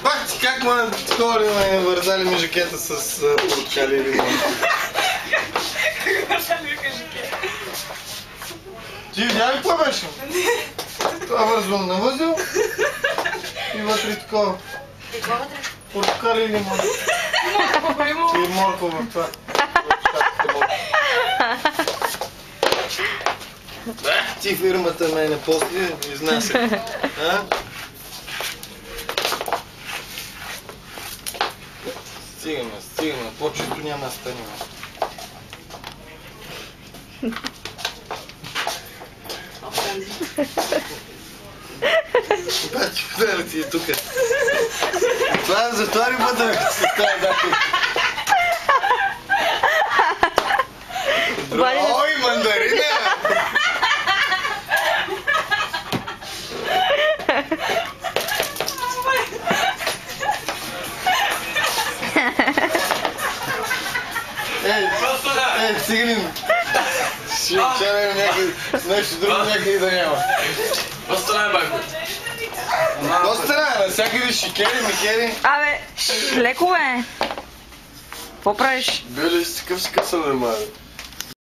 Бах ти как ме такова ли ме вързали ми жакета с портокали или лимон? Как вързали ми жакета? Ти видя ли какво беше? Това вързвам на възел и вътре такова. Какво вътре? Портокали или лимон? Моркова лимон. И моркова това. Ти фирмата мене после изнася. Стигаме, по-чисто няма да стане. Бати, куда ли ти е тука? Това за втори път да се става дати. Ой, мандарина! Ей, циганин! Ще чараме нещо друго някъде да няма. Остана е, байко. Остана е, навсякъде шикери, микери. Абе, леко бе. Какво правиш? Били си такъв скъсал, нормално.